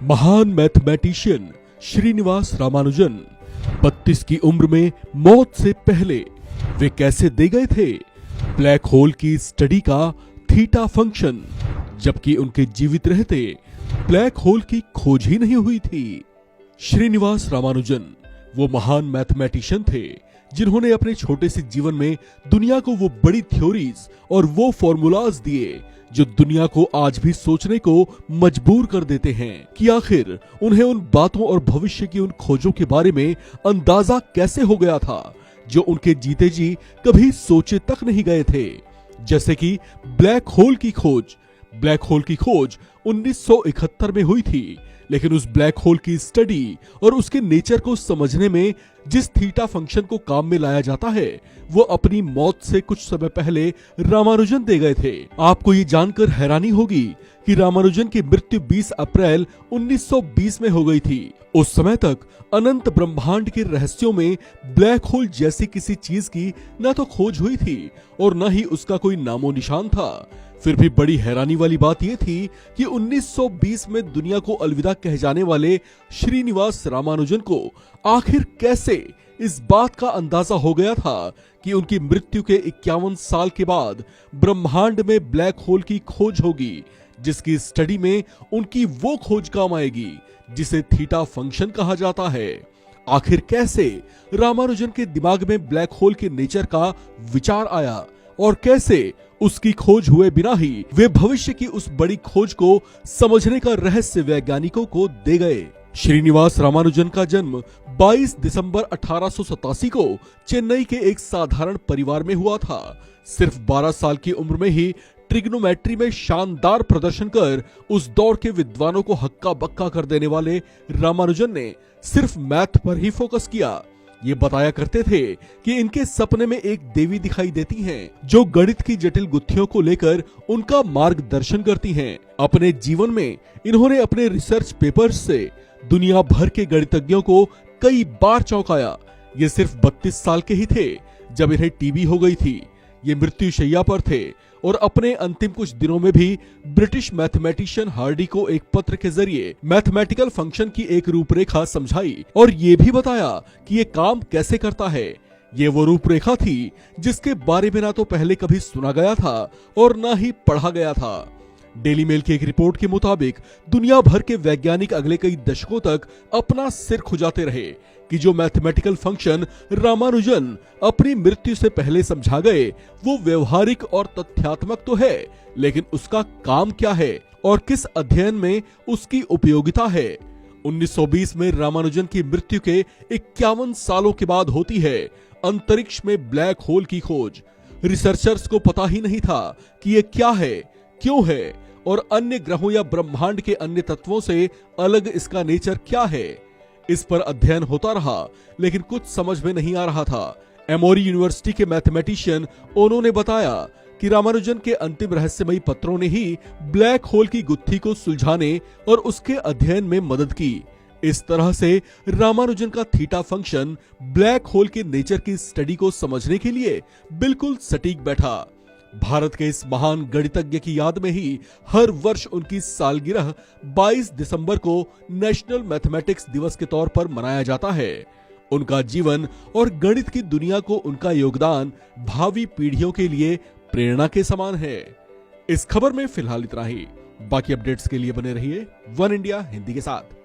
महान मैथमेटिशियन श्रीनिवास रामानुजन 32 की उम्र में मौत से पहले वे कैसे दे गए थे ब्लैक होल की स्टडी का थीटा फंक्शन, जबकि उनके जीवित रहते ब्लैक होल की खोज ही नहीं हुई थी। श्रीनिवास रामानुजन वो महान मैथमेटिशियन थे जिन्होंने अपने छोटे से जीवन में दुनिया को वो बड़ी थ्योरीज और वो फॉर्मूलाज दिए जो दुनिया को आज भी सोचने को मजबूर कर देते हैं कि आखिर उन्हें उन बातों और भविष्य की उन खोजों के बारे में अंदाजा कैसे हो गया था जो उनके जीते जी कभी सोचे तक नहीं गए थे। जैसे कि ब्लैक होल की खोज। ब्लैक होल की खोज 1971 में हुई थी, लेकिन उस ब्लैक होल की स्टडी और उसके नेचर को समझने में जिस थीटा फंक्शन को काम में लाया जाता है वो अपनी मौत से कुछ समय पहले रामानुजन दे गए थे। आपको ये जानकर हैरानी होगी कि रामानुजन की मृत्यु 20 अप्रैल 1920 में हो गई थी। उस समय तक अनंत ब्रह्मांड के रहस्यों में ब्लैक होल जैसी किसी चीज की न तो खोज हुई थी और न ही उसका कोई नामो निशान था। फिर भी बड़ी हैरानी वाली बात यह थी कि 1920 में दुनिया को अलविदा कह जाने वाले श्रीनिवास रामानुजन को आखिर कैसे इस बात का अंदाजा हो गया था कि उनकी मृत्यु के 51 साल के बाद ब्रह्मांड में ब्लैक होल की खोज होगी, जिसकी स्टडी में उनकी वो खोज काम आएगी जिसे थीटा फंक्शन कहा जाता है। आखिर कैसे रामानुजन के दिमाग में ब्लैक होल के नेचर का विचार आया और कैसे उसकी खोज हुए बिना ही वे भविष्य की उस बड़ी खोज को समझने का रहस्य वैज्ञानिकों को दे गए। श्रीनिवास रामानुजन का जन्म 22 दिसंबर 1887 को चेन्नई के एक साधारण परिवार में हुआ था। सिर्फ 12 साल की उम्र में ही ट्रिग्नोमेट्री में शानदार प्रदर्शन कर उस दौर के विद्वानों को हक्का बक्का कर देने वाले रामानुजन ने सिर्फ मैथ पर ही फोकस किया। ये बताया करते थे कि इनके सपने में एक देवी दिखाई देती हैं, जो गणित की जटिल गुत्थियों को लेकर उनका मार्गदर्शन करती हैं। अपने जीवन में इन्होंने अपने रिसर्च पेपर्स से दुनिया भर के गणितज्ञों को कई बार चौंकाया। ये सिर्फ 32 साल के ही थे जब इन्हें टीबी हो गई थी। ये मृत्यु शैया पर थे और अपने अंतिम कुछ दिनों में भी ब्रिटिश मैथमेटिशियन हार्डी को एक पत्र के जरिए मैथमेटिकल फंक्शन की एक रूपरेखा समझाई और ये भी बताया कि ये काम कैसे करता है। ये वो रूपरेखा थी जिसके बारे में ना तो पहले कभी सुना गया था और ना ही पढ़ा गया था। डेली मेल की एक रिपोर्ट के मुताबिक दुनिया भर के वैज्ञानिक अगले कई दशकों तक अपना सिर खुजाते रहे कि जो मैथमेटिकल फंक्शन रामानुजन अपनी मृत्यु से पहले समझा गए वो व्यवहारिक और तथ्यात्मक तो है, लेकिन उसका काम क्या है और किस अध्ययन में उसकी उपयोगिता है। 1920 में रामानुजन की मृत्यु के 51 सालों के बाद होती है अंतरिक्ष में ब्लैक होल की खोज। रिसर्चर्स को पता ही नहीं था कि ये क्या है, क्यों है और अन्य ग्रहों या ब्रह्मांड के अन्य तत्वों से अलग इसका नेचर क्या है। इस पर अध्ययन होता रहा, लेकिन कुछ समझ में नहीं आ रहा था। एमोरी यूनिवर्सिटी के मैथमेटिशियन ओनो ने बताया कि रामानुजन के अंतिम रहस्यमयी पत्रों ने ही ब्लैक होल की गुत्थी को सुलझाने और उसके अध्ययन में मदद की। इस तरह से रामानुजन का थीटा फंक्शन ब्लैक होल के नेचर की स्टडी को समझने के लिए बिल्कुल सटीक बैठा। भारत के इस महान गणितज्ञ की याद में ही हर वर्ष उनकी सालगिरह 22 दिसंबर को नेशनल मैथमेटिक्स दिवस के तौर पर मनाया जाता है। उनका जीवन और गणित की दुनिया को उनका योगदान भावी पीढ़ियों के लिए प्रेरणा के समान है। इस खबर में फिलहाल इतना ही। बाकी अपडेट्स के लिए बने रहिए वन इंडिया हिंदी के साथ।